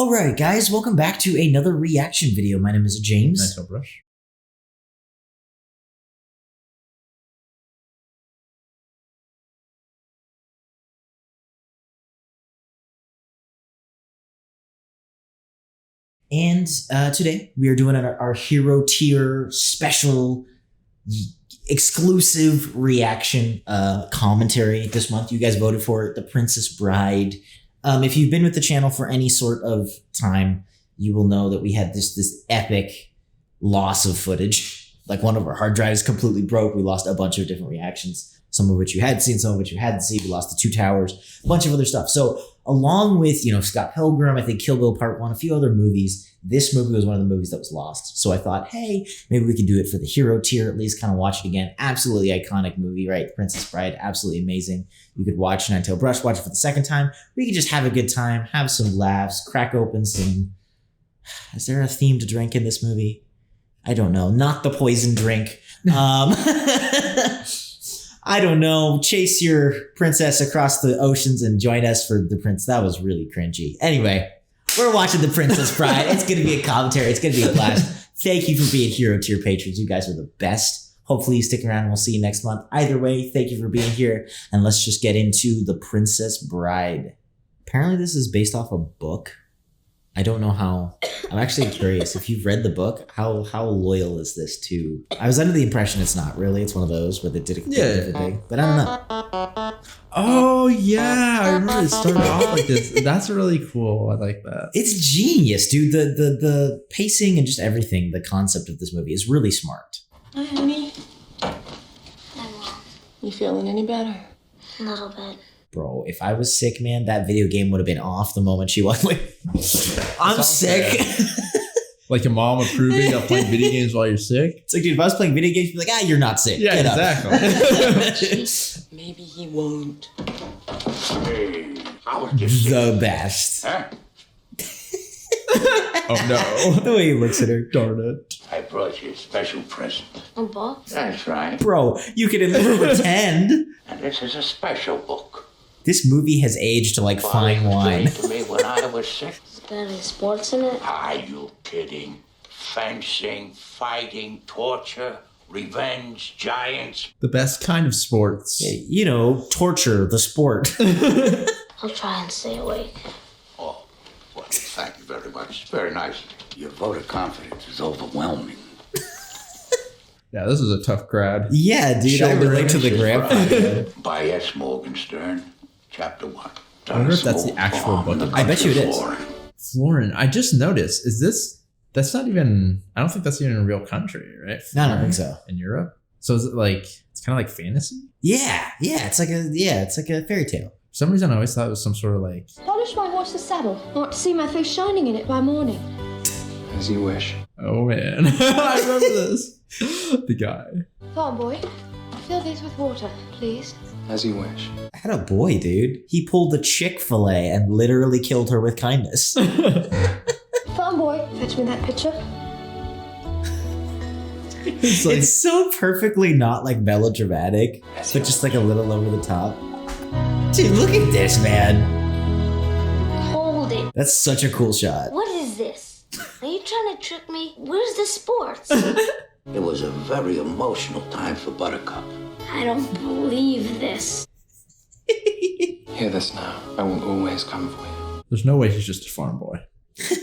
Alright guys, welcome back to another reaction video. My name is James. Nice brush. And today we are doing our hero tier special exclusive reaction commentary this month. You guys voted for it, The Princess Bride. If you've been with the channel for any sort of time, you will know that we had this epic loss of footage. Like one of our hard drives completely broke. We lost a bunch of different reactions, some of which you had seen, some of which you hadn't seen. We lost the Two Towers, a bunch of other stuff. So along with, Scott Pilgrim, I think Kill Bill Part 1, a few other movies, this movie was one of the movies that was lost. So I thought, hey, maybe we could do it for the hero tier, at least kind of watch it again. Absolutely iconic movie, right? Princess Bride, absolutely amazing. You could watch Nine-Tailed Brush, watch it for the second time. We could just have a good time, have some laughs, crack open some... Is there a theme to drink in this movie? I don't know. Not the poison drink. I don't know. Chase your princess across the oceans and join us for The Prince. That was really cringy. Anyway, we're watching The Princess Bride. It's going to be a commentary. It's going to be a blast. Thank you for being hero tier patrons. You guys are the best. Hopefully you stick around and we'll see you next month. Either way, thank you for being here. And let's just get into The Princess Bride. Apparently this is based off a book. I don't know how. I'm actually curious. If you've read the book, how loyal is this to? I was under the impression it's not really. It's one of those where they did a different thing, but I don't know. Oh yeah, I remember it started off like this. That's really cool. I like that. It's genius, dude. The pacing and just everything. The concept of this movie is really smart. Hi, honey. Hi, Mom. You feeling any better? A little bit. Bro, if I was sick, man, that video game would have been off the moment she was like, I'm sick. Like your mom approving of playing video games while you're sick? It's like, dude, if I was playing video games, you'd be like, you're not sick. Yeah, Get exactly. Maybe he won't. Hey, how was this? The best. Huh? Oh no. The way he looks at her. Darn it. I brought you a special present. A book? That's right. Bro, you can at least pretend. And this is a special book. This movie has aged like fine wine. To me when I was sick. Is there any sports in it? Are you kidding? Fencing, fighting, torture, revenge, giants. The best kind of sports. Torture, the sport. I'll try and stay awake. Oh, well, thank you very much. It's very nice. Your vote of confidence is overwhelming. Yeah, this is a tough crowd. Yeah, dude, I relate to the grandpa. By S. Morgenstern, Chapter 1. I wonder if that's the actual book. I bet you it is. Florin, I just noticed, that's not even, I don't think that's even a real country, right? No, I don't think so. In Europe? So is it like, it's kind of like fantasy? Yeah, it's like a fairy tale. For some reason I always thought it was some sort of like... Polish my horse's saddle. I want to see my face shining in it by morning. As you wish. Oh man, I remember this. The guy. Farm boy, fill these with water, please. As you wish. Had a boy, dude. He pulled the Chick-fil-A and literally killed her with kindness. Farm boy, fetch me that pitcher. It's so perfectly not like melodramatic, but just like a little over the top. Dude, look at this, man. Hold it. That's such a cool shot. What is this? Are you trying to trick me? Where's the sports? It was a very emotional time for Buttercup. I don't believe this. Hear this now. I will always come for you. There's no way he's just a farm boy.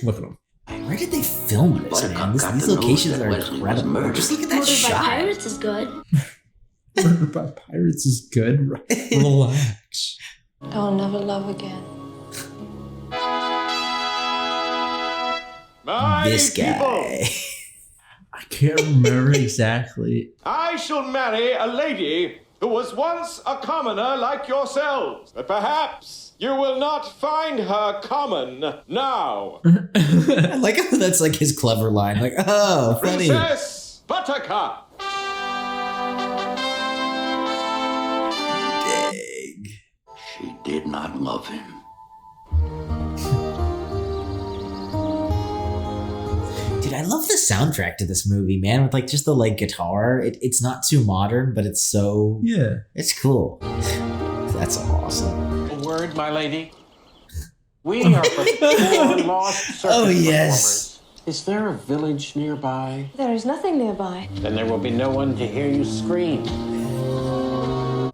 Look at him. Where did they film this, man? These locations are incredible. Just look at that Murdered shot. by Pirates is good. Murdered by Pirates is good. Relax. I'll never love again. This guy. I can't remember exactly. I shall marry a lady who was once a commoner like yourselves, but perhaps you will not find her common now. I like how that's like his clever line. Like, oh, funny. Princess Buttercup. Dang. She did not love him. Dude, I love the soundtrack to this movie, man, with like just the like guitar. It's not too modern, but it's so... Yeah. It's cool. That's awesome. A word, my lady. We are four lost circus Oh, yes. performers. Is there a village nearby? There is nothing nearby. Then there will be no one to hear you scream.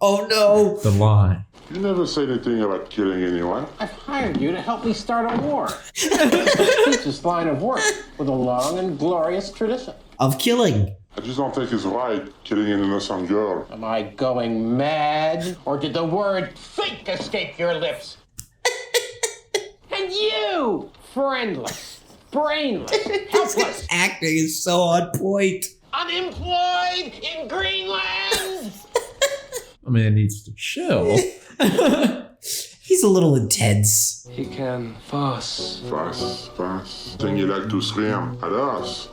Oh no! The line. You never say anything about killing anyone. I've hired you to help me start a war. It's this line of work with a long and glorious tradition. Of killing. I just don't think it's right killing an innocent girl. Am I going mad? Or did the word fake escape your lips? And you, friendless, brainless, helpless, Acting is so on point. unemployed in Greenland? I mean, it needs to chill. He's a little intense. He can fuss. Fuss. Think you like to scream at us.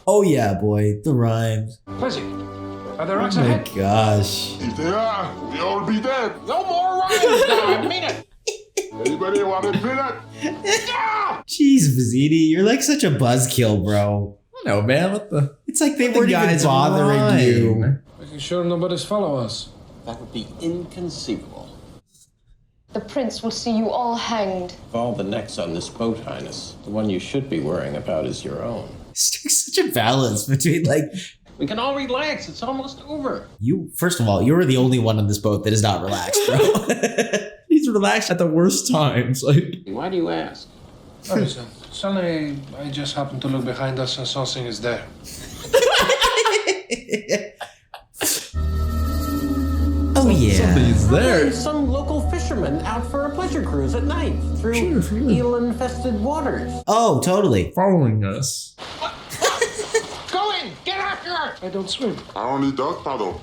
Oh yeah, boy, the rhymes. Lizzie, are there rocks Oh my ahead? gosh. If they are, we all be dead. No more rhymes now, I mean it. Anybody want a peanut? Jeez, Vizini, you're like such a buzzkill, bro. No, man, what the? It's like they The weren't even guys bothering rhyme. you. Making sure nobody's follow us. That would be inconceivable. The prince will see you all hanged. Of all the necks on this boat, Highness, the one you should be worrying about is your own. It's such a balance between like We can all relax. It's almost over. you. First of all, you're the only one on this boat that is not relaxed, bro. He's relaxed at the worst times. Like, Why do you ask? Oh, listen. Suddenly, I just happened to look behind us and something is there. Oh yeah. something's there. There's some local fisherman out for a pleasure cruise at night through Sure. eel-infested waters. Oh, totally. Following us. Go in! Get after her! I don't swim. I only dog paddle.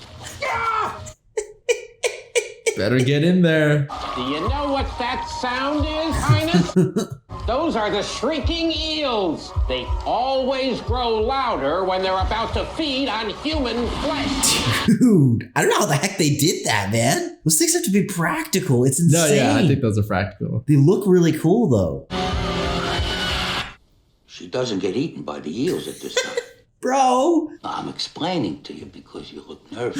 Better get in there. Do you know what that sound is, Highness? Those are the shrieking eels. They always grow louder when they're about to feed on human flesh. Dude, I don't know how the heck they did that, man. Those things have to be practical. It's insane. No, yeah, I think those are practical. They look really cool, though. She doesn't get eaten by the eels at this time. Bro. I'm explaining to you because you look nervous.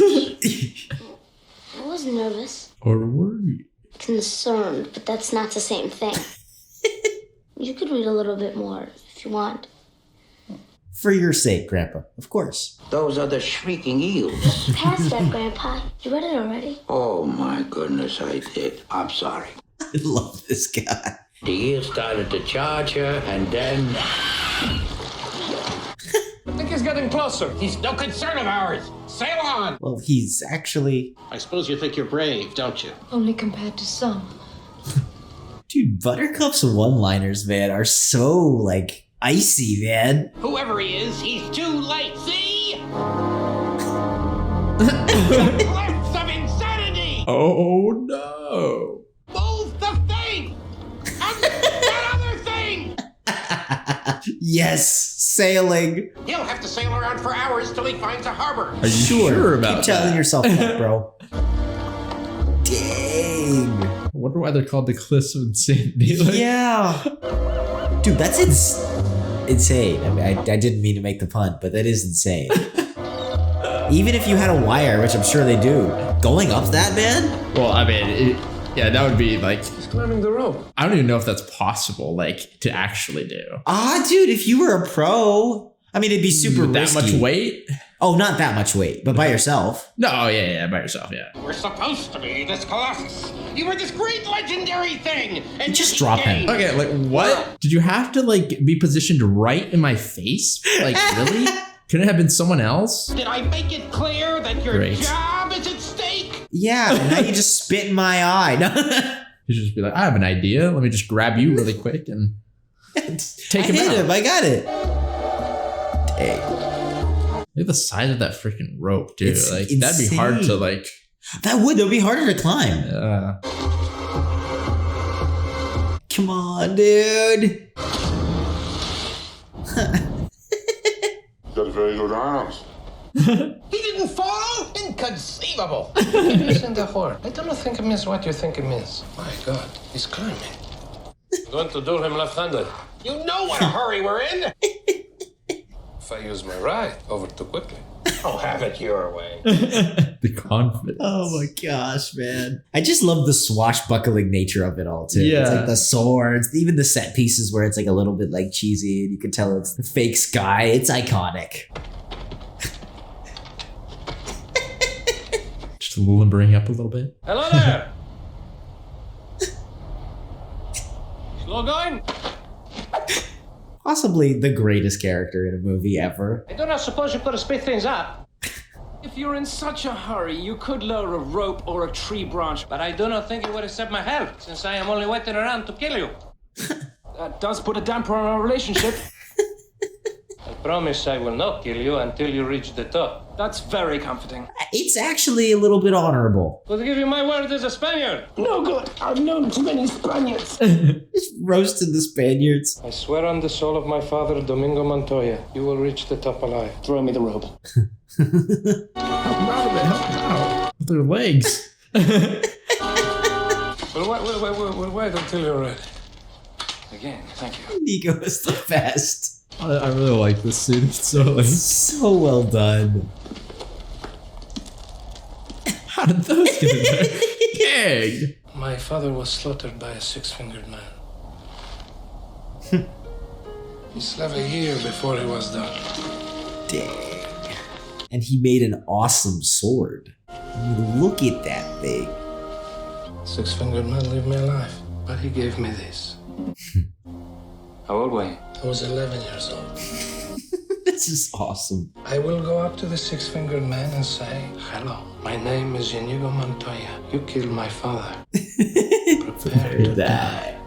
I wasn't nervous. Or worried. Concerned, but that's not the same thing. You could read a little bit more if you want. For your sake, Grandpa. Of course. Those are the shrieking eels. Pass that, Grandpa. You read it already? Oh my goodness, I did. I'm sorry. I love this guy. The eels started to charge her, and then... I think he's getting closer. He's no concern of ours. Sail on. Well, he's actually... I suppose you think you're brave, don't you? Only compared to some. Dude, Buttercup's one-liners, man, are so, like, icy, man. Whoever he is, he's too late. See? The cliffs of insanity. Oh no. Move the thing. And that other thing. Yes, sailing. He'll have to sail around for hours till he finds a harbor. Are you sure about Keep telling that? yourself that, bro. Dang. I wonder why they're called the Cliffs of Insanity. Like, Yeah. Dude, that's insane. I mean, I didn't mean to make the pun, but that is insane. Even if you had a wire, which I'm sure they do, going up that, man? Well, I mean, yeah, that would be like, He's climbing the rope. I don't even know if that's possible, like, to actually do. Ah, dude, if you were a pro, I mean, it'd be super With that risky. much weight? Oh, not that much weight, but by yourself. No, yeah, by yourself, yeah. We're supposed to be this Colossus. You were this great legendary thing. And Just you drop him. became- Okay, like, what? Did you have to, like, be positioned right in my face? Like, really? Couldn't it have been someone else? Did I make it clear that your Great. job is at stake? Yeah, and now you just spit in my eye. You should just be like, I have an idea. Let me just grab you really quick and take I him hit out. him. I got it. Dang. Look at the size of that freaking rope, dude. It's like, that'd be hard to, insane. like... That would be harder to climb. Come on, dude. Got very good arms. He didn't fall? Inconceivable. Listen, the horn. I don't think it means what you think it means. My God, he's climbing. I'm going to do him left-handed. You know what a hurry we're in. If I use my right, over too quickly. Oh, have it your way. The confidence. Oh my gosh, man. I just love the swashbuckling nature of it all, too. Yeah. It's like the swords, even the set pieces where it's like a little bit like cheesy and you can tell it's the fake Sckye. It's iconic. Just limbering up a little bit. Hello there. Slow going? Possibly the greatest character in a movie ever. I do not suppose you could have speed things up. If you're in such a hurry, you could lower a rope or a tree branch. But I do not think you would accept my help, since I am only waiting around to kill you. That does put a damper on our relationship. I promise I will not kill you until you reach the top. That's very comforting. It's actually a little bit honorable. Will give you my word as a Spaniard. No good. I've known too many Spaniards. Just roasted the Spaniards. I swear on the soul of my father, Domingo Montoya, you will reach the top alive. Throw me the rope. Help out. With their legs. Well, wait until you're ready. Again, thank you. Nico is the best. I really like this scene. It's so like, So well done. how did those get in there? Dang. My father was slaughtered by a six-fingered man. He slept a year before he was done. Dang. And he made an awesome sword. I mean, look at that thing. Six-fingered man lived me alive, but he gave me this. How old were you? I was 11 years old. This is awesome. I will go up to the six-fingered man and say, hello, my name is Inigo Montoya. You killed my father. Prepare to die.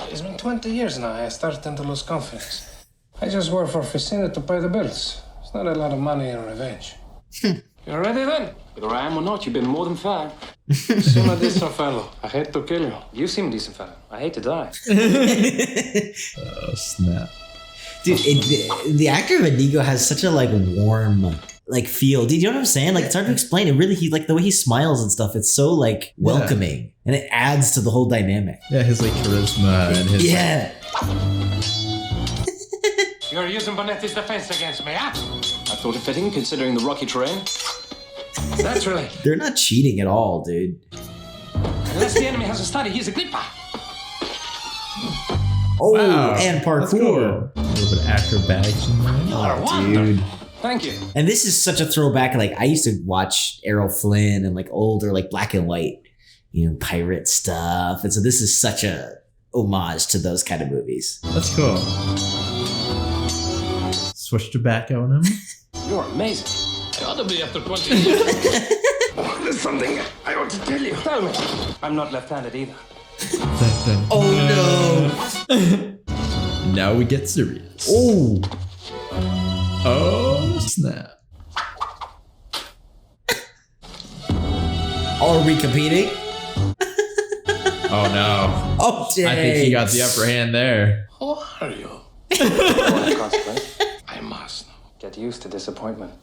It's been 20 years now. I started to lose confidence. I just work for Ficina to pay the bills. It's not a lot of money in revenge. You ready then? Whether I am or not, you've been more than fair. You seem a decent fellow. I hate to kill you. You seem a decent fellow. I hate to die. Oh, snap. Dude, the actor of Inigo has such a like warm like feel. Dude, you know what I'm saying? Like it's hard to explain. It really, he like the way he smiles and stuff. It's so like welcoming, and it adds to the whole dynamic. Yeah, his like charisma and his yeah. You're using Bonetti's defense against me, huh? I thought it fitting, considering the rocky terrain. Naturally. They're not cheating at all, dude. Unless the enemy has a study, he's a gripper. Oh, wow, and that's parkour. cool. A little bit of acrobatics in there. Oh, dude. Thank you. And this is such a throwback. Like I used to watch Errol Flynn and like older, like black and white, you know, pirate stuff. And so this is such a homage to those kind of movies. That's cool. Switch tobacco on him. You're amazing. I ought to be after 20 years. There's something I ought to tell you. Tell me. I'm not left-handed either. Oh no. Now we get serious. Oh. Oh, snap. Are we competing? Oh no. Oh, dang. I think he got the upper hand there. Who are you? I must get used to disappointment.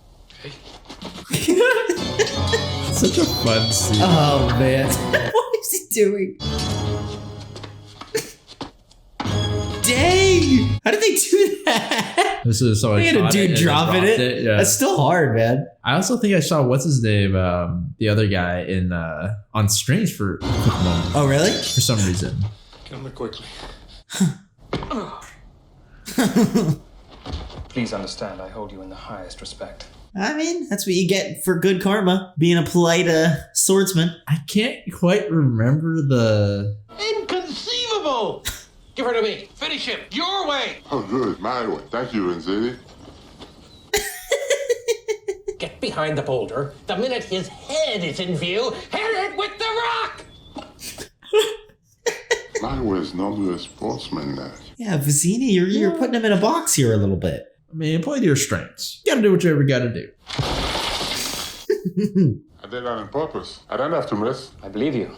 Such a fun scene. Oh man. What is he doing? Dang! How did they do that? This is so They had a dude dropping it. Yeah. That's still hard, man. I also think I saw what's his name, the other guy in on strings for a quick moment. Oh really? For some reason. Kill me quickly. Please understand, I hold you in the highest respect. I mean, that's what you get for good karma, being a polite swordsman. I can't quite remember the. Inconceivable! Give her to me. Finish him. Your way. Oh, good. My way. Thank you, Enzini. Get behind the boulder. The minute his head is in view, hit it with the rock! My way is normally a sportsman now. Yeah, Vizzini, you're putting him in a box here a little bit. I mean, play to your strengths. You gotta do whatever you gotta do. I did that on purpose. I don't have to miss. I believe you.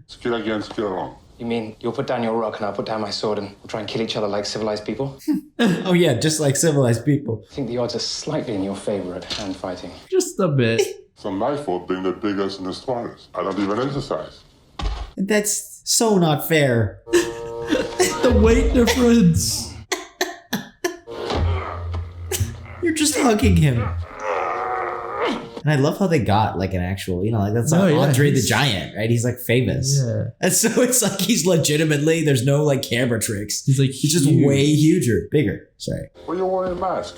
Skill against skill wrong. You mean you'll put down your rock and I'll put down my sword and we'll try and kill each other like civilized people? Oh yeah, just like civilized people. I think the odds are slightly in your favor at hand fighting. Just a bit. It's not my fault being the biggest and the strongest. I don't even exercise. That's so not fair. The weight difference. You're just hugging him. And I love how they got like an actual, like that's like Andre the Giant, right? He's like famous. Yeah. And so it's like he's legitimately, there's no like camera tricks. He's like, he's just way huger, bigger. Sorry. Why you wearing a mask?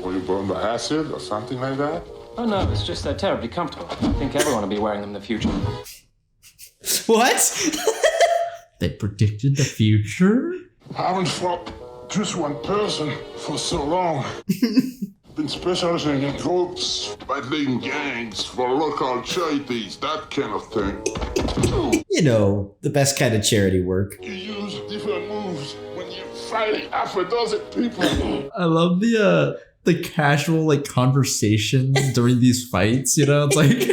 Were you burned by acid or something like that? Oh no, it's just they're terribly comfortable. I think everyone will be wearing them in the future. What? They predicted the future? I haven't fought just one person for so long. Been specializing in groups, battling gangs for local charities, that kind of thing. The best kind of charity work. You use different moves when you're fighting half a dozen people. I love the casual like conversations during these fights. It's like.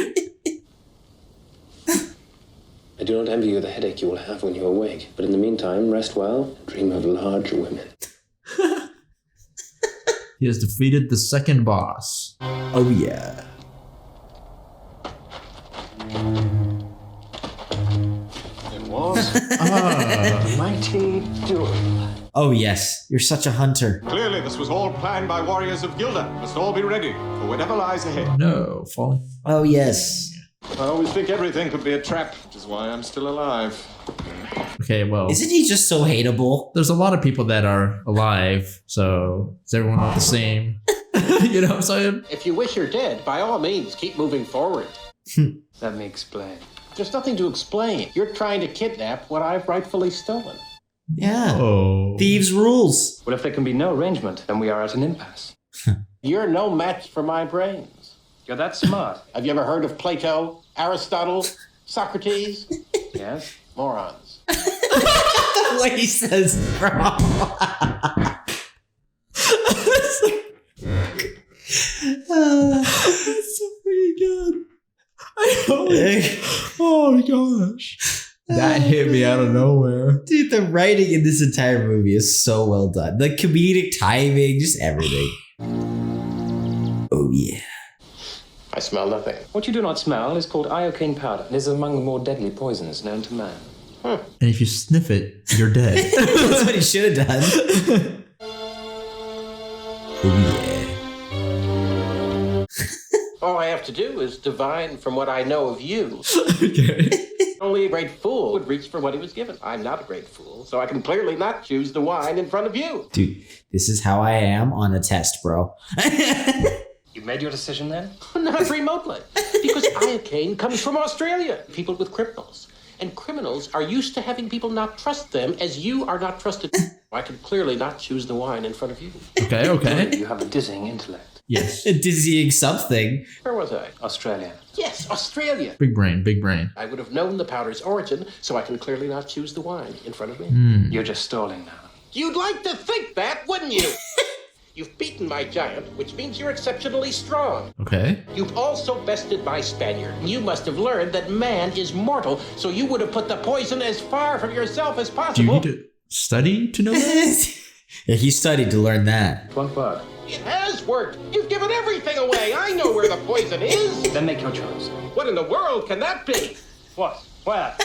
I do not envy you the headache you will have when you awake, but in the meantime, rest well and dream of larger women. He has defeated the second boss. Oh, yeah. It was a mighty duel. Oh, yes. You're such a hunter. Clearly, this was all planned by warriors of Gilda. Must all be ready for whatever lies ahead. No, falling. Oh, yes. I always think everything could be a trap, which is why I'm still alive. Okay, well. Isn't he just so hateable? There's a lot of people that are alive, so is everyone not the same? You know what I'm saying? If you wish you're dead, by all means, keep moving forward. Let me explain. There's nothing to explain. You're trying to kidnap what I've rightfully stolen. Yeah. Oh. Thieves' rules. Well, if there can be no arrangement, then we are at an impasse. You're no match for my brains. You're that smart. Have you ever heard of Plato, Aristotle, Socrates? Yes. Morons. The way he says, bro. That's so pretty good. Oh my gosh. That hit me out of nowhere. Dude, the writing in this entire movie is so well done. The comedic timing, just everything. Oh, yeah. I smell nothing. What you do not smell is called iocane powder. It is among the more deadly poisons known to man. And if you sniff it, you're dead. That's what he should have done. Oh, yeah. All I have to do is divine from what I know of you. Okay. Only a great fool would reach for what he was given. I'm not a great fool, so I can clearly not choose the wine in front of you. Dude, this is how I am on a test, bro. You made your decision then? Not remotely. Because iocane comes from Australia. People with criminals. And criminals are used to having people not trust them as you are not trusted. I can clearly not choose the wine in front of you. Okay. You have a dizzying intellect. Yes. A dizzying something. Where was I? Australia. Yes, Australia. Big brain, big brain. I would have known the powder's origin, so I can clearly not choose the wine in front of me. You're just stalling now. You'd like to think that, wouldn't you? You've beaten my giant, which means you're exceptionally strong. Okay. You've also bested my Spaniard. You must have learned that man is mortal, so you would have put the poison as far from yourself as Do possible. you need to study to know that? Yeah, he studied to learn that. One word. It has worked. You've given everything away. I know where the poison is. Then make your choice. What in the world can that be? What? Where?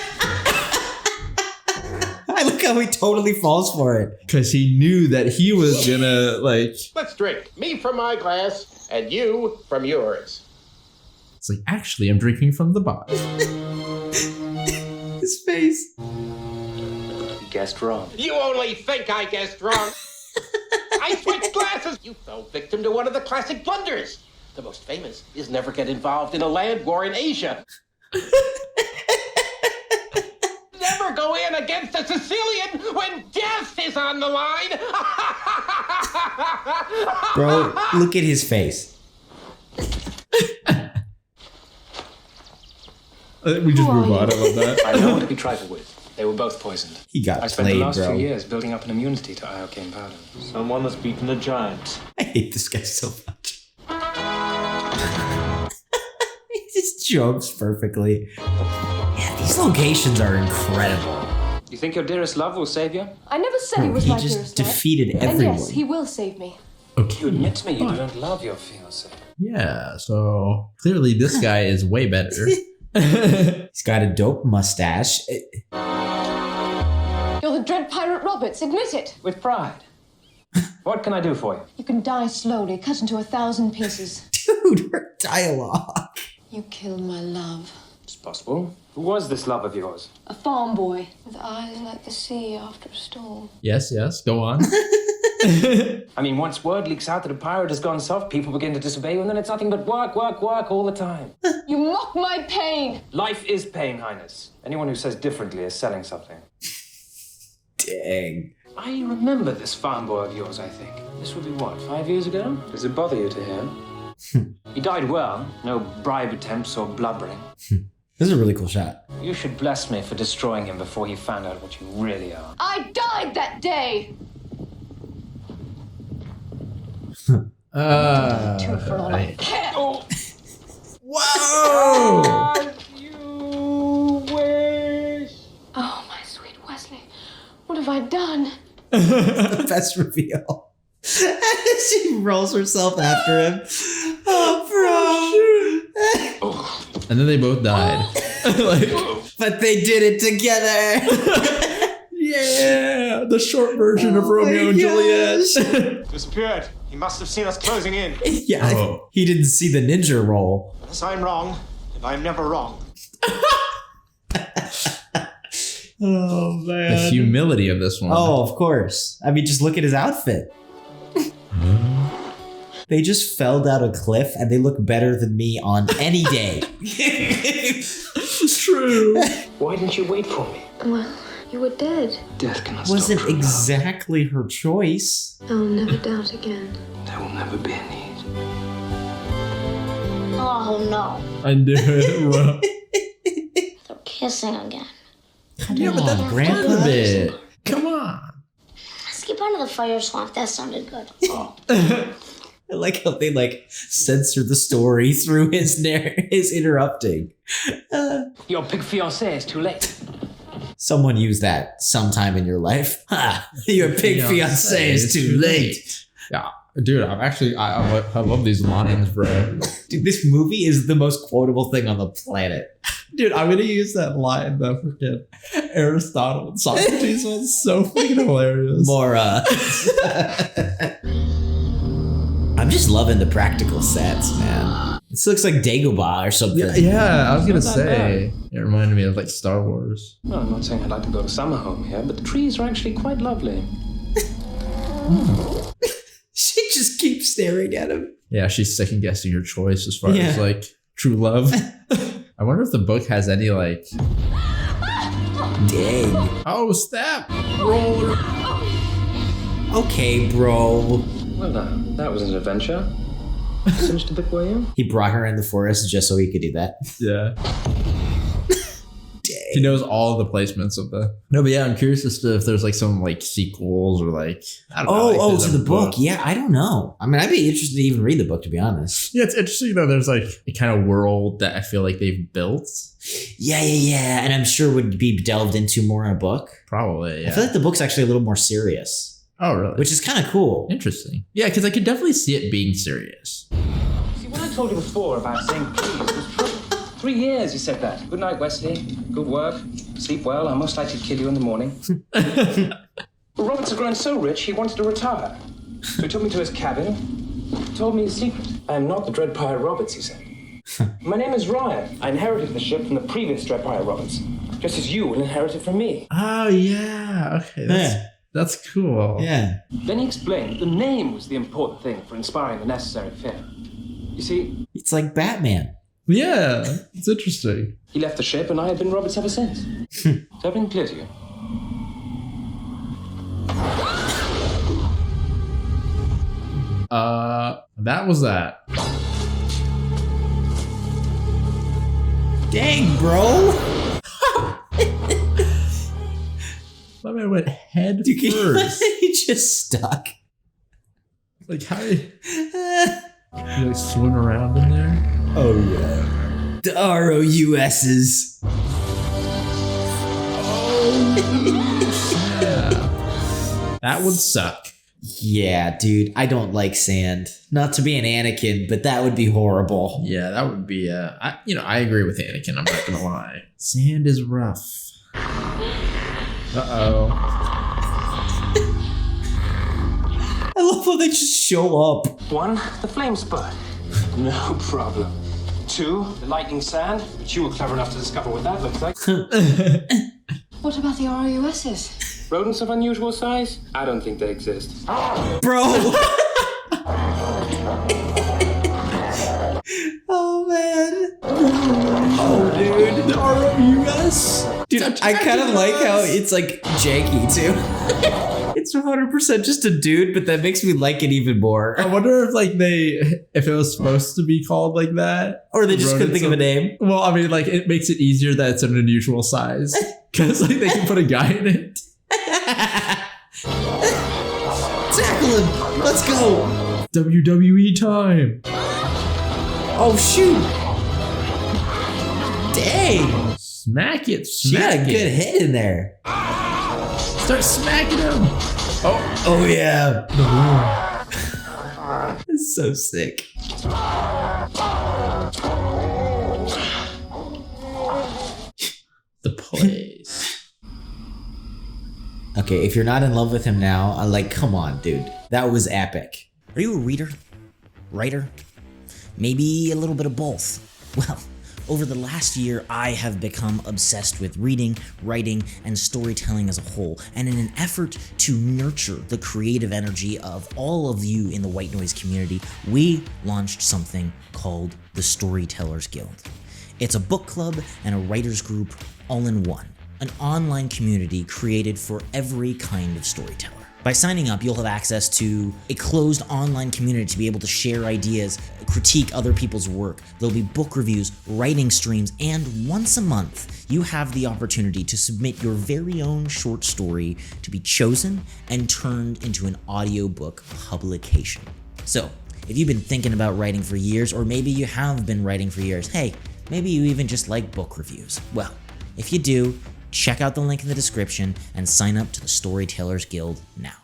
I look how he totally falls for it. Because he knew that he was gonna, like... Let's drink. Me from my glass, and you from yours. It's like, actually, I'm drinking from the bottle. His face. You guessed wrong. You only think I guessed wrong. I switched glasses. You fell victim to one of the classic blunders. The most famous is never get involved in a land war in Asia. Never go in against a Sicilian when death is on the line. Bro, look at his face. We just move on. I love that. I don't want to be trifled with. They were both poisoned. He got I spent played, the last bro. few years building up an immunity to iocane powder. Someone has beaten a giant. I hate this guy so much. He just jokes perfectly. Yeah, these locations are incredible. You think your dearest love will save you? I never said he was He my just dearest love. defeated And everyone. yes, he will save me. Okay. You admit to me you don't love your fiancé. Yeah, so clearly this guy is way better. He's got a dope mustache. You're the dread pirate Roberts, admit it. With pride. What can I do for you? You can die slowly, cut into 1,000 pieces. Dude, her dialogue. You killed my love. It's possible. Who was this love of yours? A farm boy with eyes like the sea after a storm. Yes, go on. I mean, once word leaks out that a pirate has gone soft, people begin to disobey you, and then it's nothing but work all the time. You mock my pain. Life is pain, Highness. Anyone who says differently is selling something. Dang. I remember this farm boy of yours, I think. This would be what, 5 years ago? Does it bother you to hear? He died well. No bribe attempts or blubbering. This is a really cool shot. You should bless me for destroying him before he found out what you really are. I died that day. Too for all I care. Oh. Whoa! You wish. Oh, my sweet Wesley. What have I done? The best reveal. She rolls herself after him. Oh, bro. And then they both died. But they did it together. Yeah, the short version of Romeo and Juliet. Disappeared. He must have seen us closing in. Yeah, he didn't see the ninja roll. Unless I'm wrong, and I'm never wrong. Oh, man. The humility of this one. Oh, of course. I mean, just look at his outfit. They just fell down a cliff and they look better than me on any day. It's true. Why didn't you wait for me? Well, you were dead. Death cannot Wasn't stop true love. exactly her choice. I'll never doubt again. There will never be a need. Oh no. I knew it. They're kissing again. Come on, Grandpa. A bit. Come on. Skip onto the fire swamp. That sounded good. I like how they censor the story through his interrupting. Your big fiancé is too late. Someone used that sometime in your life. Ha! Your big fiancé is too late. Yeah, dude, I love these lines, bro. Dude, this movie is the most quotable thing on the planet. Dude, I'm gonna use that line, the freaking Aristotle and Socrates one's so freaking hilarious. Mora. I'm just loving the practical sets, man. This looks like Dagobah or something. Yeah, I was gonna say. It reminded me of Star Wars. Well, I'm not saying I'd like to build a summer home here, but the trees are actually quite lovely. She just keeps staring at him. Yeah, she's second guessing your choice as far as true love. I wonder if the book has any Dang. Oh, snap! Roller. Okay, bro. Well, now, that was an adventure. Singed a bit, were you? He brought her in the forest just so he could do that. Yeah. He knows all the placements of the. No, but yeah, I'm curious as to if there's some sequels or I don't know. To the book. Yeah, I don't know. I mean, I'd be interested to even read the book, to be honest. Yeah, it's interesting though. There's a kind of world that I feel like they've built. Yeah, and I'm sure would be delved into more in a book. Probably. Yeah. I feel like the book's actually a little more serious. Oh, really? Which is kind of cool. Interesting. Yeah, because I could definitely see it being serious. See, what I told you before about saying please was true. 3 years you said that. Good night, Wesley. Good work. Sleep well. I'll most likely kill you in the morning. Well, Roberts had grown so rich, he wanted to retire. So he took me to his cabin, told me his secret. I am not the Dread Pirate Roberts, he said. My name is Ryan. I inherited the ship from the previous Dread Pirate Roberts, just as you will inherit it from me. Oh, yeah. Okay, that's cool. Yeah. Then he explained that the name was the important thing for inspiring the necessary fear. You see... It's like Batman. Yeah, it's interesting. He left the ship and I have been Roberts ever since. Is everything clear to you? That was that. Dang, bro. My man went head first. He just stuck. How did you swim around in there? Oh, yeah. The ROUSs. Yeah. That would suck. Yeah, dude. I don't like sand. Not to be an Anakin, but that would be horrible. Yeah, that would be. I agree with Anakin. I'm not gonna lie. Sand is rough. Uh-oh. I love how they just show up. 1, the flame spot. No problem. 2, the lightning sand, which you were clever enough to discover what that looks like. What about the RUSs? Rodents of unusual size? I don't think they exist. Bro! Oh, man. Oh, dude. The ROUS? Dude, I kind of like how it's like janky, too. It's 100% just a dude, but that makes me like it even more. I wonder if if it was supposed to be called like that. Or they just couldn't think of a name. Well, I mean, like, it makes it easier that it's an unusual size. Because, like, they can put a guy in it. Tackle him! Let's go! WWE time! Oh, shoot! Dang! Smack it, She got a good hit in there. Start smacking him! Oh yeah! It's so sick. The place. Okay, if you're not in love with him now, I'm like, come on, dude. That was epic. Are you a reader? Writer? Maybe a little bit of both. Well, over the last year, I have become obsessed with reading, writing, and storytelling as a whole, and in an effort to nurture the creative energy of all of you in the white noise community, we launched something called the Storytellers Guild. It's a book club and a writers group all in one, an online community created for every kind of storyteller. By signing up, you'll have access to a closed online community to be able to share ideas, critique other people's work. There'll be book reviews, writing streams, and once a month, you have the opportunity to submit your very own short story to be chosen and turned into an audiobook publication. So, if you've been thinking about writing for years, or maybe you have been writing for years, hey, maybe you even just like book reviews. Well, if you do, check out the link in the description and sign up to the Storytellers Guild now.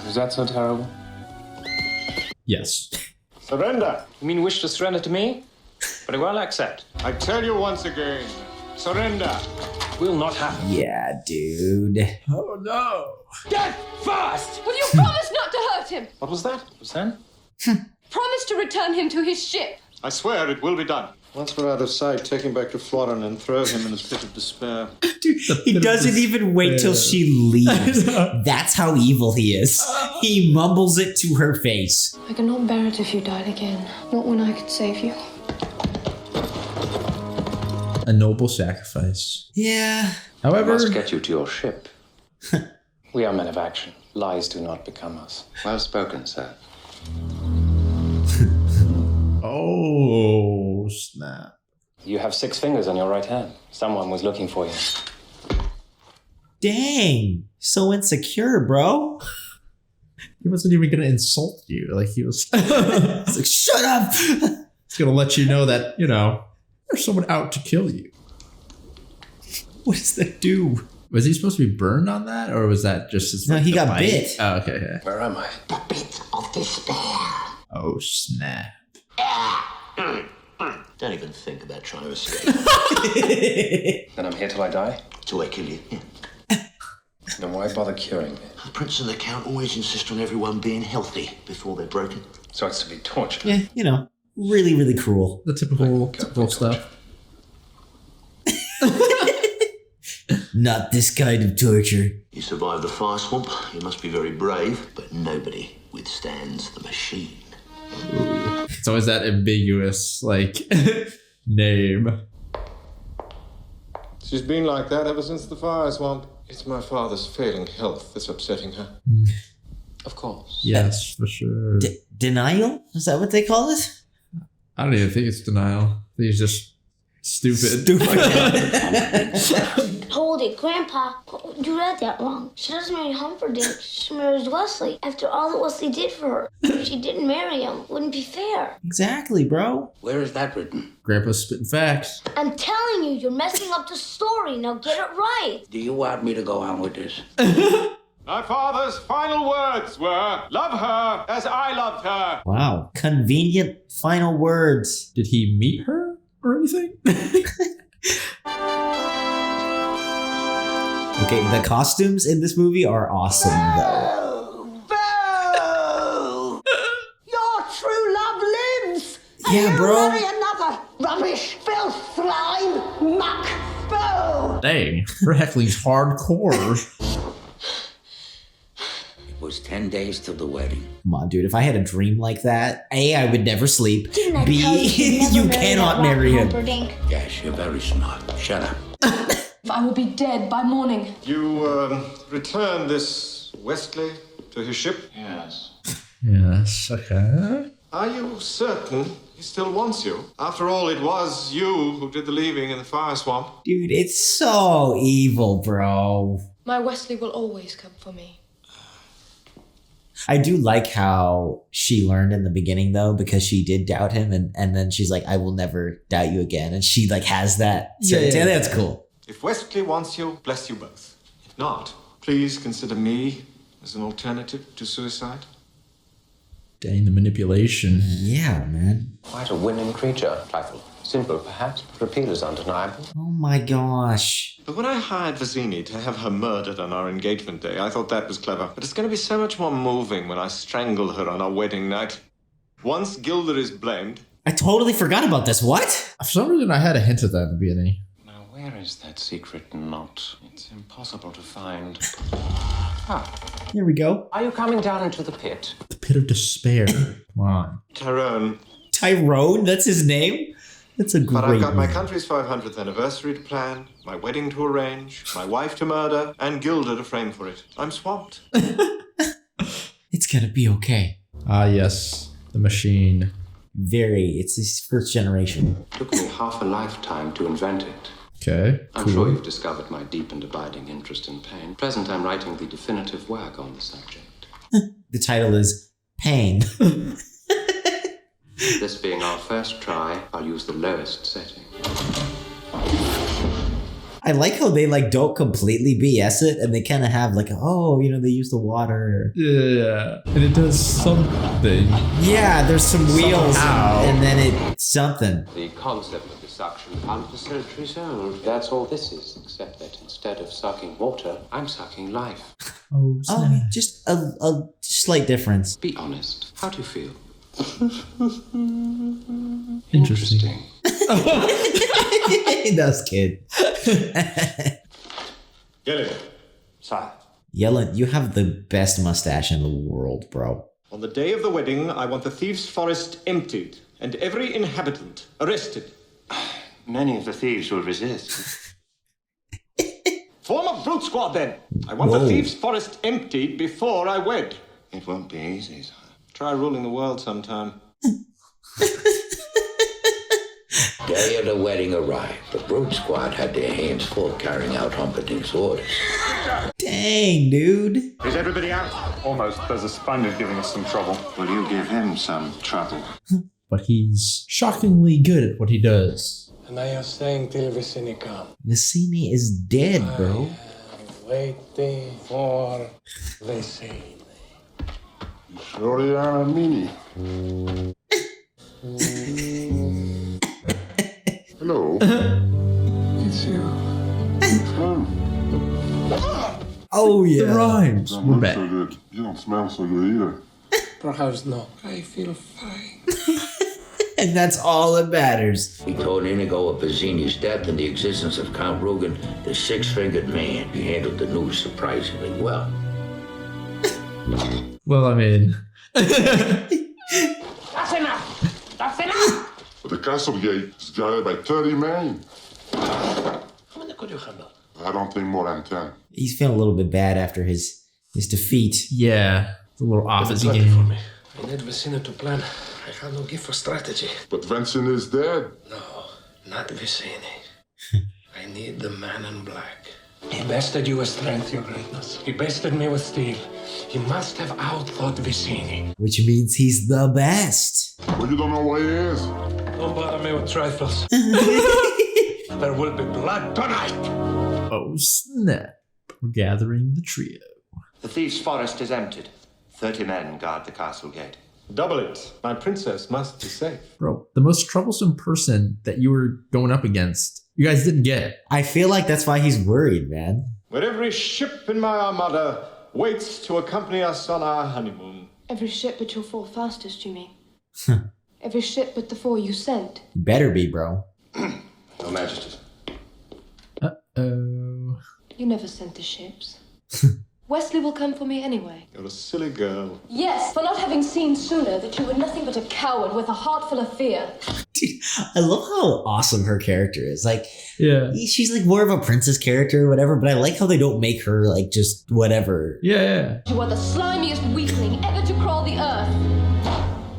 Is that so terrible? Yes. Surrender. You mean wish to surrender to me? Very well, accept. I tell you once again, surrender. Will not happen. Yeah, dude. Oh no. Death first! Will you promise not to hurt him? What was that? What was that? Promise to return him to his ship. I swear it will be done. Once we're out of sight, take him back to Florin and throw him in a pit of despair. Dude, he doesn't even wait till she leaves. That's how evil he is. He mumbles it to her face. I cannot bear it if you died again. Not when I could save you. A noble sacrifice. Yeah. However, I must get you to your ship. We are men of action. Lies do not become us. Well spoken, sir. Oh, snap. You have 6 fingers on your right hand. Someone was looking for you. Dang. So insecure, bro. He wasn't even going to insult you. Like, he was... He's like, shut up. He's going to let you know that, you know, there's someone out to kill you. What does that do? Was he supposed to be burned on that? Or was that just his... No, he got bite? bit. Oh, okay. Yeah. Where am I? The pit of despair. Oh, snap. Don't even think about trying to escape. Then I'm here till I die? Till I kill you. Yeah. Then why bother curing me? The Prince and the Count always insist on everyone being healthy before they're broken. So it's to be tortured? Yeah, you know, really, really cruel. The typical stuff. Not this kind of torture. You survived the fire swamp. You must be very brave, but nobody withstands the machine. It's always that ambiguous, like, name. She's been like that ever since the fire swamp. It's my father's failing health that's upsetting her. Of course. Yes, for sure. Denial? Is that what they call it? I don't even think it's denial. I think it's just stupid. Hold it, Grandpa. You read that wrong. She doesn't marry Humperdinck. She marries Wesley. After all that Wesley did for her, if she didn't marry him, wouldn't be fair. Exactly, bro. Where is that written? Grandpa's spitting facts. I'm telling you, you're messing up the story. Now get it right. Do you want me to go on with this? My father's final words were, love her as I loved her. Wow. Convenient final words. Did he meet her or anything? Okay, the costumes in this movie are awesome, though. Boo! Your true love Yeah, bro. Marry another rubbish, filth, slime, muck, boo. Dang, we're heckling hardcore. It was 10 days till the wedding. Come on, dude. If I had a dream like that, A, I would never sleep. Didn't I B, tell you never you marry cannot that marry him. Humperdinck? Yes, you're very smart. Shut up. I will be dead by morning. You return this Wesley to his ship? Yes. Yes, okay. Are you certain he still wants you? After all, it was you who did the leaving in the fire swamp. Dude, it's so evil, bro. My Wesley will always come for me. I do like how she learned in the beginning, though, because she did doubt him, and then she's like, I will never doubt you again. And she, like, has that. Yeah. That's cool. If Wesley wants you, bless you both. If not, please consider me as an alternative to suicide. Dang, the manipulation. Yeah, man. Quite a winning creature. Trifle simple, perhaps, but appeal is undeniable. Oh my gosh. But when I hired Vizzini to have her murdered on our engagement day, I thought that was clever. But it's going to be so much more moving when I strangle her on our wedding night. Once Gilder is blamed... I totally forgot about this. What? For some reason, I had a hint of that in the beginning. Now, where is that secret knot? It's impossible to find. Here we go. Are you coming down into the pit? The pit of despair. Come on. Tyrone. Tyrone? That's his name? That's a great But I've got my name. country's 500th anniversary to plan, my wedding to arrange, my wife to murder, and Gilder to frame for it. I'm swamped. It's gonna be okay. Ah, yes. The machine. It's his first generation. Took me half a lifetime to invent it. Okay, I'm cool. sure you've discovered my deep and abiding interest in pain. Present, I'm writing the definitive work on the subject. The title is Pain. This being our first try, I'll use the lowest setting. I like how they don't completely BS it, and they kind of have they use the water. Yeah, and it does something. Yeah, there's some wheels, Somehow. and then it's something. The concept of the suction pump is centuries old. That's all this is, except that instead of sucking water, I'm sucking life. Oh, just a slight difference. Be honest. How do you feel? Interesting. He does, kid. Yellen. Sire. Yellen, you have the best mustache in the world, bro. On the day of the wedding, I want the thieves' forest emptied and every inhabitant arrested. Many of the thieves will resist. Form a brute squad, then. I want the thieves' forest emptied before I wed. It won't be easy, sire. Try ruling the world sometime. Day of the wedding arrived. The brute squad had their hands full carrying out Humperdinck's orders. Dang, dude. Is everybody out? Almost. There's a Spaniard giving us some trouble. Will you give him some trouble? But he's shockingly good at what he does. And I am staying till Vizzini comes. Vizzini is dead, bro. Waiting for Vizzini. Surely are a mini. Hello. It's you. Oh, yeah. The rhymes. Don't We're look back. so good. You don't smell so good either. Perhaps not. I feel fine. And that's all that matters. We told Inigo of Vizzini's death and the existence of Count Rugen, the six-fingered man. He handled the news surprisingly well. Well, I mean... That's enough! That's enough! But the castle gate is guarded by 30 men. How many could you handle? I don't think more than 10. He's feeling a little bit bad after his defeat. Yeah, it's a little off as a For game. me. I need Vizzini to plan. I have no gift for strategy. But Vincent is dead. No, not Vizzini. I need the man in black. He bested you with strength, your greatness. He bested me with steel. He must have outthought Vizzini. Which means he's the best. Well, you don't know where he is. Don't bother me with trifles. There will be blood tonight. Oh, snap. We're gathering the trio. The thieves' forest is emptied. 30 men guard the castle gate. Double it. My princess must be safe. Bro, the most troublesome person that you were going up against, you guys didn't get. I feel like that's why he's worried, man. Where every ship in my armada waits to accompany us on our honeymoon. Every ship but your four fastest, you mean? Every ship but the 4 you sent. Better be, bro. Your Majesty. Uh-oh. You never sent the ships. Wesley will come for me anyway. You're a silly girl. Yes, for not having seen sooner that you were nothing but a coward with a heart full of fear. Dude, I love how awesome her character is. Like, Yeah. she's like more of a princess character or whatever, but I like how they don't make her like just whatever. Yeah. You are the slimiest weakling ever to crawl the earth.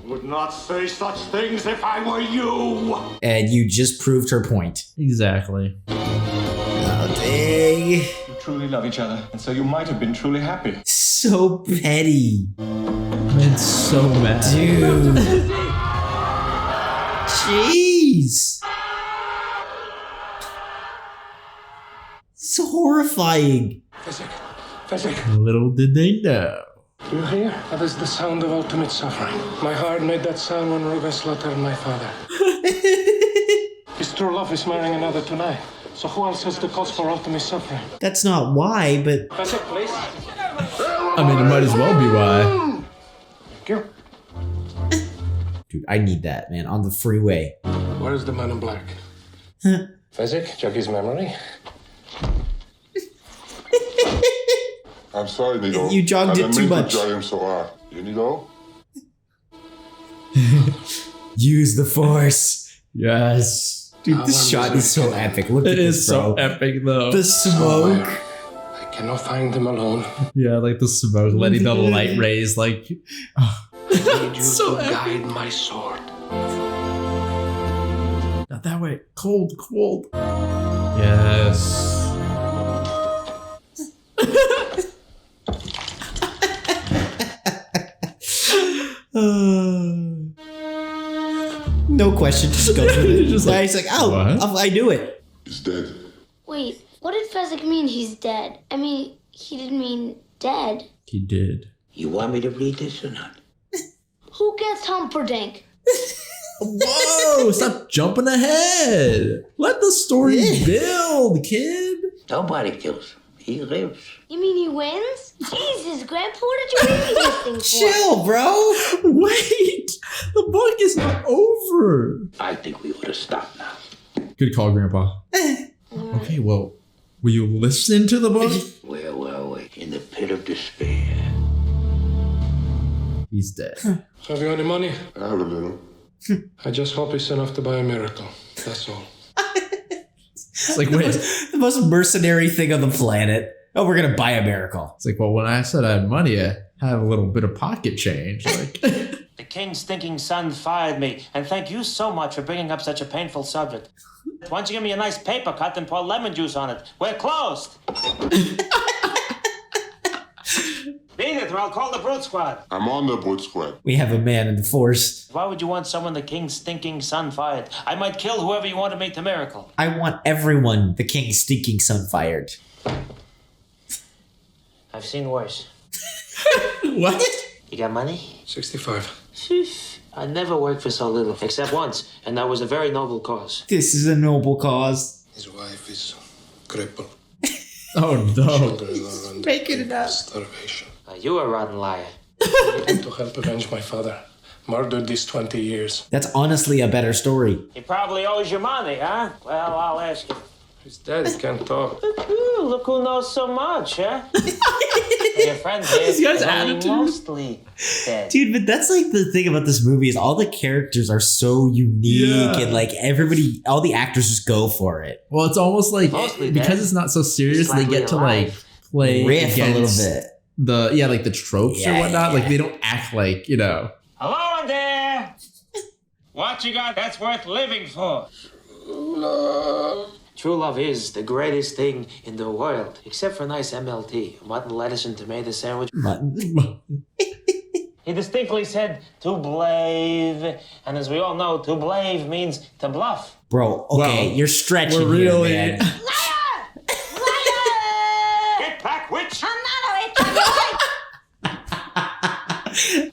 Would not say such things if I were you. And you just proved her point. Exactly. Oh, dang. You truly love each other, and so you might have been truly happy. So petty. I'm so mad. Dude. Jeez. So horrifying. Physic. Little did they know. Do you hear? That is the sound of ultimate suffering. My heart made that sound when Ruben slaughtered my father. His true love is marrying another tonight. So who else has the cause for ultimate suffering? That's not why, but... Physic, please. I mean, it might as well be why. Thank you. Dude, I need that, man. On the freeway. Where is the man in black? Physic, jog his memory. I'm sorry, Nido. You jogged it too much. I didn't mean to jog him so hard. You Nido? Use the force. Yes. Dude, this shot is so epic. Look at It this, is bro. so epic, though. The smoke. I cannot find him alone. Yeah, like the smoke, letting the light rays, like... I need you So to epic. guide my sword. Not that way. Cold. Yes. No question, just goes with it. Just He's like, oh, what? I do it. He's dead. Wait, what did Fezzik mean he's dead? I mean, he didn't mean dead. He did. You want me to read this or not? Who gets Humperdinck? Whoa! Stop jumping ahead. Let the story build, kid. Nobody kills him. He lives. You mean he wins? Jesus, Grandpa, what did you read this thing for? Chill, bro. Wait! The book is not over. I think we ought to stop now. Good call, Grandpa. Okay, well, will you listen to the book? Where were we? In the pit of despair. He's dead. Have you any money? I have a little. I just hope it's enough to buy a miracle. That's all. It's like, wait. The most mercenary thing on the planet. Oh, we're going to buy a miracle. It's like, well, when I said I had money, I have a little bit of pocket change. Like, The king's thinking son fired me, and thank you so much for bringing up such a painful subject. Why don't you give me a nice paper cut and pour lemon juice on it? We're closed. Beat it, or I'll call the brute squad. I'm on the boat squad. We have a man in the force. Why would you want someone the king's thinking son fired? I might kill whoever you want to make the miracle. I want everyone the king's stinking son fired. I've seen worse. what? You got money? 65. Sheesh. I never worked for so little, except once, and that was a very noble cause. This is a noble cause. His wife is crippled. Oh, no. Children are under Making it up. starvation. You a rotten liar. I need him to help avenge my father. Murdered these 20 years. That's honestly a better story. He probably owes you money, huh? Well, I'll ask him. He's dead, he can't talk. Look who knows so much, huh? Your friend here This guy's is only attitude. mostly dead. Dude, but that's like the thing about this movie is all the characters are so unique and like everybody, all the actors just go for it. Well, it's almost like, Mostly because dead. it's not so serious, they Slightly get to alive. like play Riff a little against bit. like the tropes Yeah, or whatnot. Like yeah. they don't act like, you know. Hello in there! What you got that's worth living for? True love is the greatest thing in the world, except for nice MLT, mutton, lettuce, and tomato sandwich. Mutton. He distinctly said to blave, and as we all know, to blave means to bluff. Bro, okay, Well, you're stretching we're here, really- man. Get back, witch!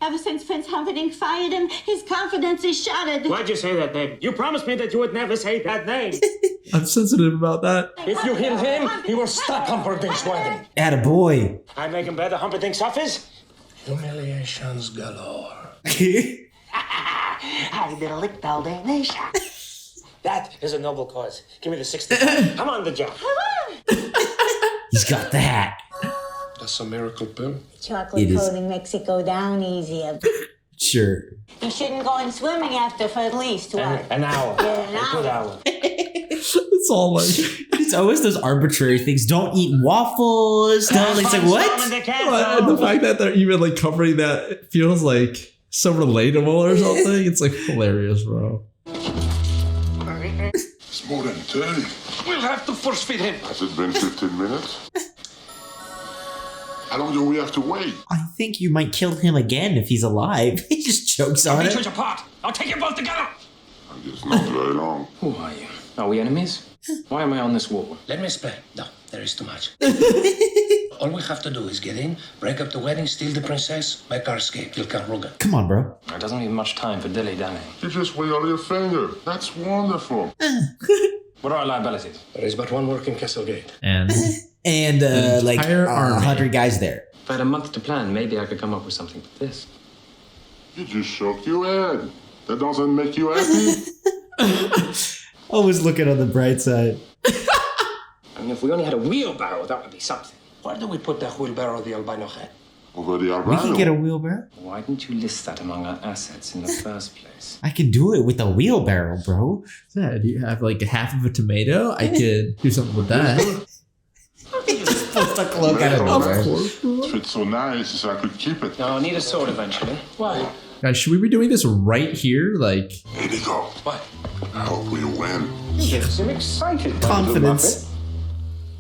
Ever since Prince Humperdinck fired him, his confidence is shattered. Why'd you say that name? You promised me that you would never say that name. I'm sensitive about that. If you hit him, he will stop Humperdinck's wedding. Attaboy. I make him bear the Humperdinck suffers? Humiliations galore. Harry did a lick bell damnation. That is a noble cause. Give me the 65. I'm on the job. He's got the hat. That's a miracle pill. Chocolate coating makes it go down easier. Sure. You shouldn't go in swimming after for at least what? An hour. Yeah, an A good hour. hour. It's all like It's always those arbitrary things. Don't eat waffles. Don't. It's like what? and the fact that they're even like covering that, it feels like so relatable or something. It's like hilarious, bro. It's more than 30. We'll have to force feed him. Has it been 15 minutes? How long do we have to wait? I think you might kill him again if he's alive. He just chokes on Each it. one's apart. I'll take you both together. I guess not very long. Who are you? Are we enemies? Why am I on this wall? Let me explain. No, there is too much. All we have to do is get in, break up the wedding, steal the princess, make our escape. Kill Karuga. Come on, bro. There doesn't leave much time for dilly-dally. You just wiggle your finger. That's wonderful. What are our liabilities? There is but one working castle gate. And like entire army. 100 guys there. If I had a month to plan, maybe I could come up with something like this. You just shook your head. That doesn't make you happy? Always looking on the bright side. I mean, if we only had a wheelbarrow, that would be something. Where do we put that wheelbarrow the albino head? Over the We albino. can get a wheelbarrow. Why didn't you list that among our assets in the first place? I can do it with a wheelbarrow, bro. Yeah, do you have like half of a tomato? I could do something with that. Supposed to look at it over. It fits so nice, I could keep it. No, I'll need a sword eventually. Why? Guys, should we be doing this right here? Like, Here you go. What? I hope we win. I'm excited. Confidence.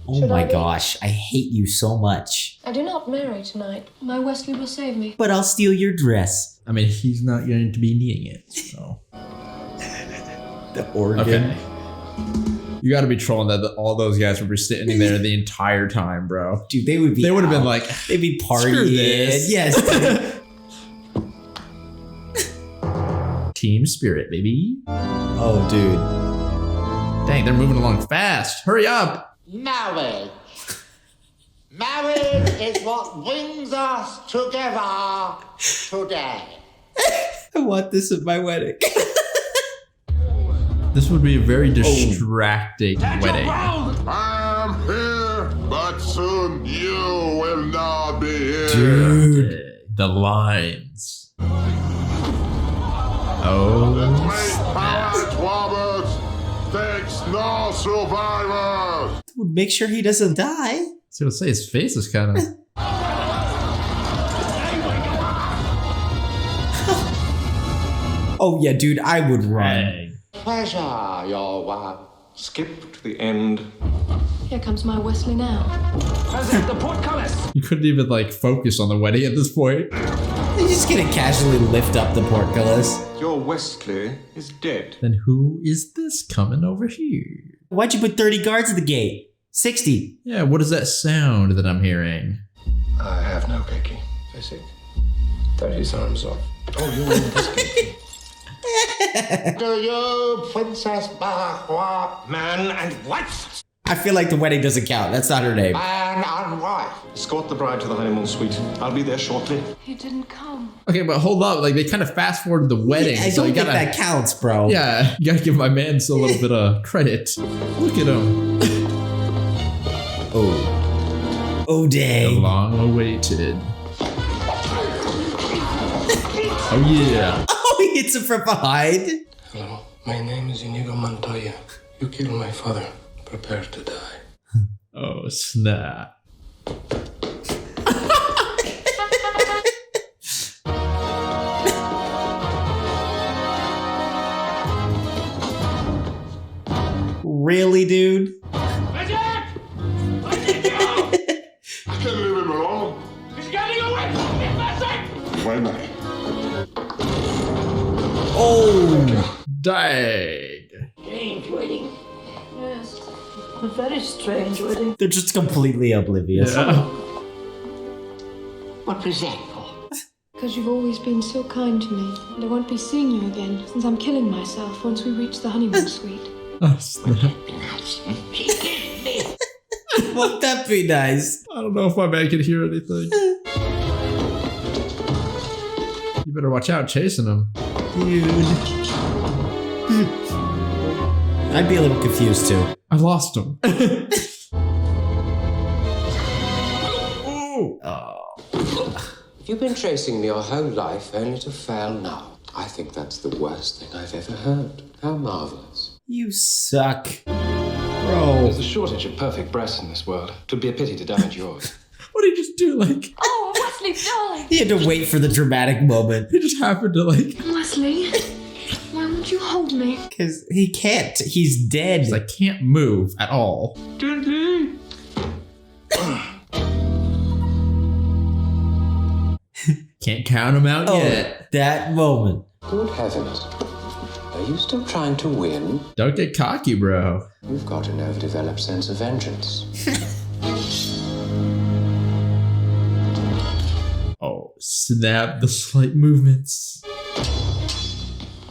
Oh my gosh, I hate you so much. I do not marry tonight. My Wesley will save me. But I'll steal your dress. I mean, he's not going to be needing it, so. The organ. Okay. You got to be trolling that all those guys would be standing there the entire time, bro. Dude, they would be. They would have been out. like, they'd be "Screw partying. this." Yes. Team spirit, baby. Oh, dude. Dang, they're moving along fast. Hurry up. Marriage. Marriage is what brings us together today. I want this at my wedding. This would be a very distracting wedding. I'm here, but soon you will not be here. Dude, the lines. Oh. The great power takes no survivors. Dude, make sure he doesn't die. I was gonna say his face is kind of. Oh yeah, dude, I would run. Pleasure, your wife. Skip to the end. Here comes my Wesley now. President, the portcullis! You couldn't even like focus on the wedding at this point. He's just gonna casually lift up the portcullis. Your Wesley is dead. Then who is this coming over here? Why'd you put 30 guards at the gate? 60. Yeah, what is that sound that I'm hearing? I have no keiki. Basic. 30 arms off. Oh, you mean this keiki? Do you, Princess Barrois? Man and wife. I feel like the wedding doesn't count. That's not her name. Man and wife. Escort the bride to the honeymoon suite. I'll be there shortly. He didn't come. Okay, but hold up. Like, they kind of fast forwarded the wedding. I so don't you think gotta, that counts, bro. Yeah, you gotta give my man a little bit of credit. Look at him. Oh, The dang. long-awaited. Oh, yeah. Oh, he hits him from behind. Hello, my name is Inigo Montoya. You killed my father. Prepare to die. Oh, snap. Really, dude? I can't leave him alone. He's getting away from me, Messi! Wait a minute. Oh, Dang. Strange wedding. Yes. A very strange wedding. they're just completely oblivious. Yeah. What was that for? Because you've always been so kind to me. And I won't be seeing you again since I'm killing myself once we reach the honeymoon suite. Oh, snap. She killed me. Won't that be nice? I don't know if my man can hear anything. You better watch out chasing him. Dude. I'd be a little confused too. I lost him. You've been chasing me your whole life only to fail now. I think that's the worst thing I've ever heard. How marvelous. You suck. Bro. There's a shortage of perfect breasts in this world. It would be a pity to damage yours. What did he just do? Like, Oh, Wesley, darling! He had to wait for the dramatic moment. He just happened to like. Wesley, why won't you hold me? Because he can't. He's dead. I can't move at all. Can't count him out yet. That moment. Good heavens. Are you still trying to win? Don't get cocky, bro. You've got an overdeveloped sense of vengeance. Oh, snap the slight movements.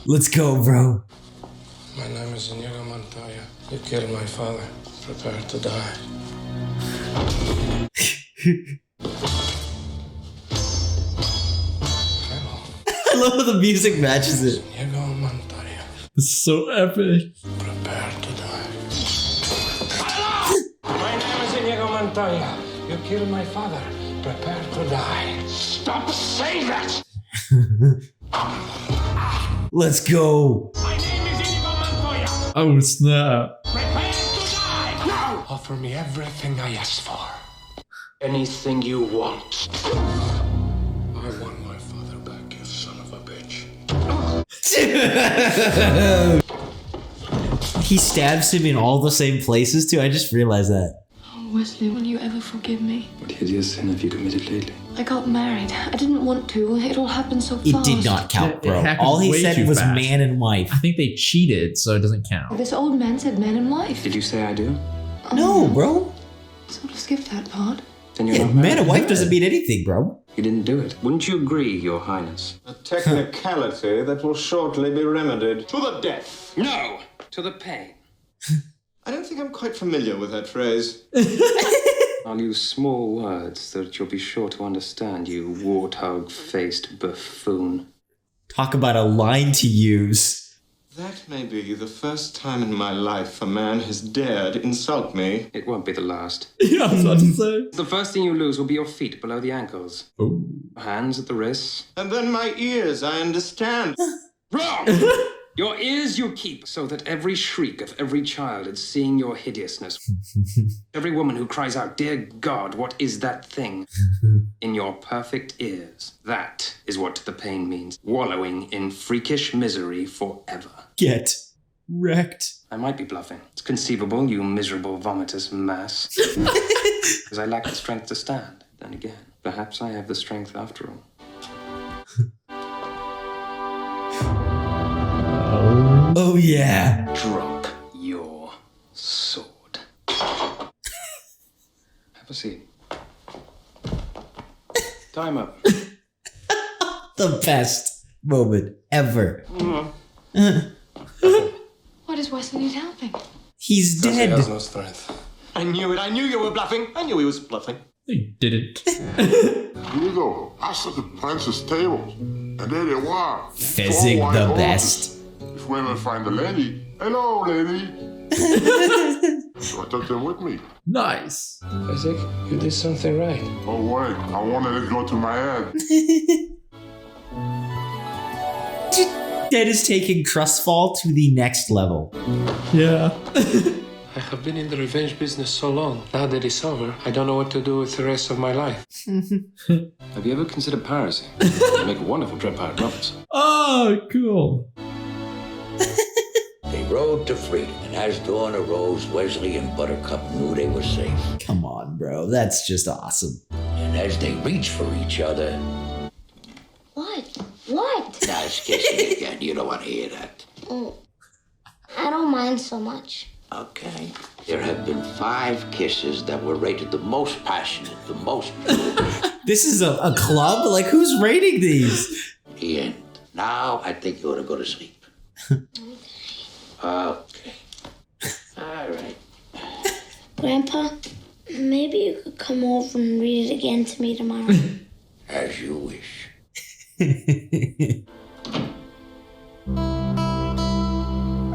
Let's go, bro. My name is Inigo Montoya. You killed my father. Prepare to die. I love how the music matches it. Inigo Montoya. It's so epic. Prepare to die. My name is Inigo Montoya. You killed my father. Prepare to die. Stop saying that! Let's go. My name is Inigo Montoya. Oh, snap. Prepare to die! Now! Offer me everything I asked for. Anything you want. I want my father back, you son of a bitch. He stabs him in all the same places too. I just realized that. Oh, Wesley, will you ever forgive me? What hideous sin have you committed lately? I got married. I didn't want to. It all happened so fast. It did not count, It bro. happened All he way said too was fast. man and wife. I think they cheated, so it doesn't count. This old man said man and wife. Did you say I do? No, bro. Sort of skipped that part. Then you're Yeah, not man married. and wife doesn't mean anything, bro. You didn't do it. Wouldn't you agree, Your Highness? A technicality that will shortly be remedied. To the death. No! To the pain. I don't think I'm quite familiar with that phrase. I'll use small words that you'll be sure to understand, you warthog-faced buffoon. Talk about a line to use. That may be the first time in my life a man has dared insult me. It won't be the last. Yeah, I was about to say. The first thing you lose will be your feet below the ankles. Ooh. Hands at the wrists. And then my ears, I understand. Wrong! Your ears you keep so that every shriek of every child at seeing your hideousness, every woman who cries out, "Dear God, what is that thing?" in your perfect ears. That is what the pain means. Wallowing in freakish misery forever. Get wrecked. I might be bluffing. It's conceivable, you miserable vomitous mass. Because I lack the strength to stand. Then again, perhaps I have the strength after all. Oh, yeah. Drop your sword. Have a seat. Time up. The best moment ever. Why does Wesley need helping? He's Because he dead. has no strength. I knew it. I knew you were bluffing. I knew he was bluffing. They didn't. Hugo, I set the princess tables, and there they were. Fizzing Four white the horses. best. If women find a lady, hello, lady. So I took them with me. Nice. Isaac, you did something right. Oh, wait, I wanted it to go to my head. Dead is taking Trustfall to the next level. Yeah. I have been in the revenge business so long. Now that it's over, I don't know what to do with the rest of my life. Have you ever considered piracy? You make a wonderful Dread Pirate novels. Oh, cool. They rode to freedom, and as dawn arose, Wesley and Buttercup knew they were safe. Come on, bro. That's just awesome. And as they reached for each other, What? What? nice kissing again. You don't want to hear that. I don't mind so much. Okay. There have been 5 kisses that were rated the most passionate, the most beautiful. This is a club? Like, who's rating these? The end. Now I think you ought to go to sleep. Okay. All right. Grandpa, maybe you could come over and read it again to me tomorrow. As you wish.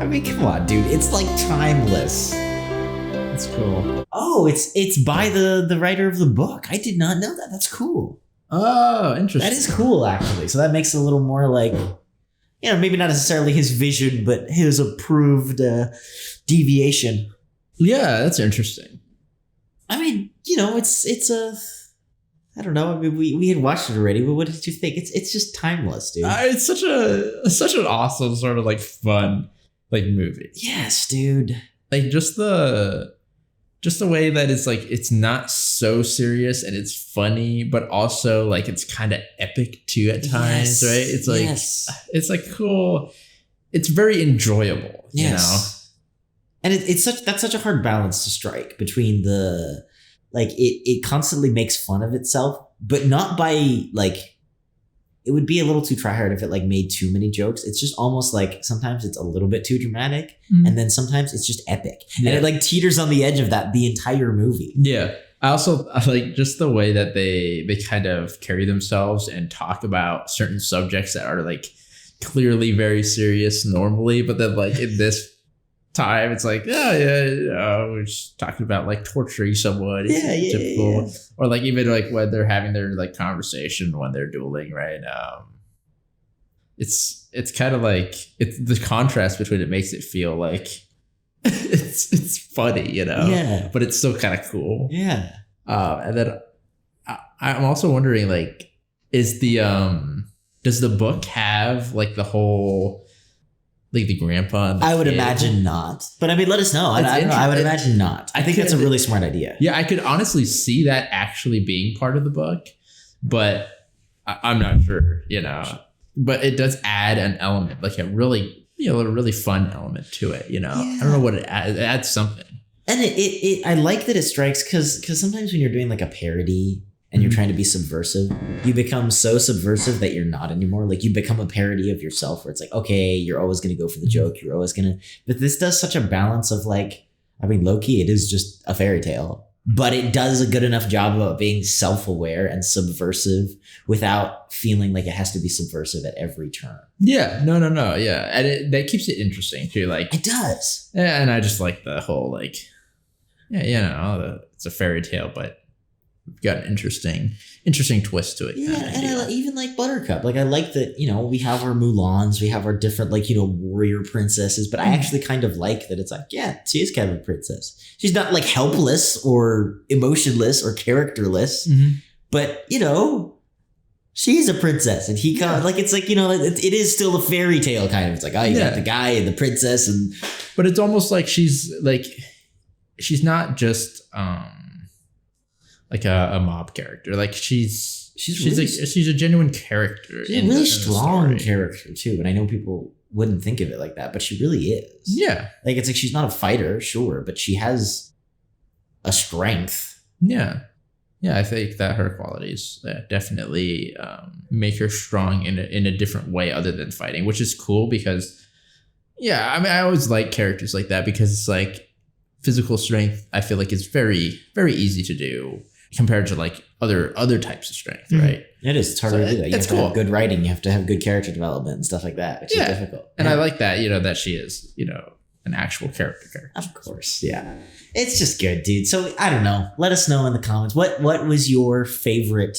mean, come on, dude. It's like timeless. That's cool. Oh, it's by the writer of the book. I did not know that. That's cool. Oh, interesting. That is cool, actually. So that makes it a little more like, you know, maybe not necessarily his vision, but his approved deviation. Yeah, that's interesting. I mean, you know, it's a, I don't know. I mean, we had watched it already, but what did you think? It's just timeless, dude. It's such an awesome sort of like fun like movie. Yes, dude. Like just the way that it's like it's not so serious and it's funny, but also like it's kind of epic too at times, right? It's like it's like cool. It's very enjoyable, you know. And that's such a hard balance to strike between the like it constantly makes fun of itself, but not by like it would be a little too tryhard if it like made too many jokes. It's just almost like sometimes it's a little bit too dramatic, and then sometimes it's just epic, and it like teeters on the edge of that the entire movie. Yeah, I also like just the way that they kind of carry themselves and talk about certain subjects that are like clearly very serious normally, but then like in this time it's like we're just talking about like torturing someone. It's typical. Or like even like when they're having their like conversation when they're dueling, right? It's kind of like it's the contrast between it makes it feel like it's funny, you know. Yeah, but it's still kind of cool. Yeah. And then I'm also wondering, like, is the does the book have like the whole like the grandpa and the I would kid? imagine not, but I mean, let us know. I don't know. I would imagine not. I think that's a really smart idea. Yeah, I could honestly see that actually being part of the book, but I'm not sure, you know. But it does add an element, like a really, you know, a really fun element to it, you know. I don't know what it adds. It adds something. And it I like that it strikes because sometimes when you're doing like a parody and you're trying to be subversive, you become so subversive that you're not anymore. Like you become a parody of yourself where it's like, okay, you're always going to go for the joke. You're always going to, but this does such a balance of like, I mean, low-key, it is just a fairy tale, but it does a good enough job about being self-aware and subversive without feeling like it has to be subversive at every turn. Yeah, no. Yeah. And that keeps it interesting too. Like it does. Yeah, and I just like the whole like, yeah, you know, it's a fairy tale, but we've got an interesting twist to it. Yeah, and I even like Buttercup. Like I like that, you know, we have our Mulans, we have our different like, you know, warrior princesses, but I actually kind of like that it's like, yeah, she is kind of a princess. She's not like helpless or emotionless or characterless, but you know, she's a princess, and he kind of like, it's like, you know, it is still a fairy tale kind of. It's like, oh, you got the guy and the princess, and but it's almost like she's not just like a mob character. Like she's a genuine character. She's a really strong character too. And I know people wouldn't think of it like that, but she really is. Yeah. Like it's like she's not a fighter, sure, but she has a strength. Yeah. Yeah, I think that her qualities definitely make her strong in a different way other than fighting, which is cool because, yeah, I mean, I always like characters like that because it's like physical strength, I feel like is very, very easy to do compared to like other types of strength, right? It is. It's hard to do that. You have to have good writing. You have to have good character development and stuff like that, which is difficult. And I like that, you know, that she is, you know, an actual character. Of course, yeah. It's just good, dude. So I don't know. Let us know in the comments. What was your favorite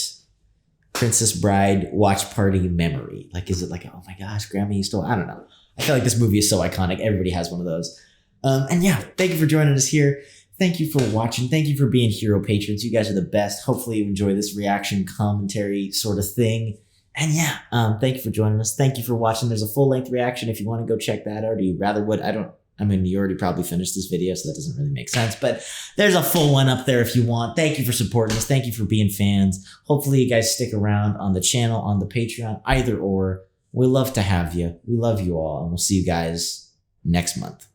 Princess Bride watch party memory? Like, is it like, oh my gosh, Grandma used to? I don't know. I feel like this movie is so iconic. Everybody has one of those. And yeah, thank you for joining us here. Thank you for watching. Thank you for being hero patrons. You guys are the best. Hopefully you enjoy this reaction commentary sort of thing. And yeah, thank you for joining us. Thank you for watching. There's a full length reaction if you want to go check that out. Or you rather would, I mean, you already probably finished this video, so that doesn't really make sense, but there's a full one up there if you want. Thank you for supporting us. Thank you for being fans. Hopefully you guys stick around on the channel, on the Patreon, either or. We love to have you. We love you all, and we'll see you guys next month.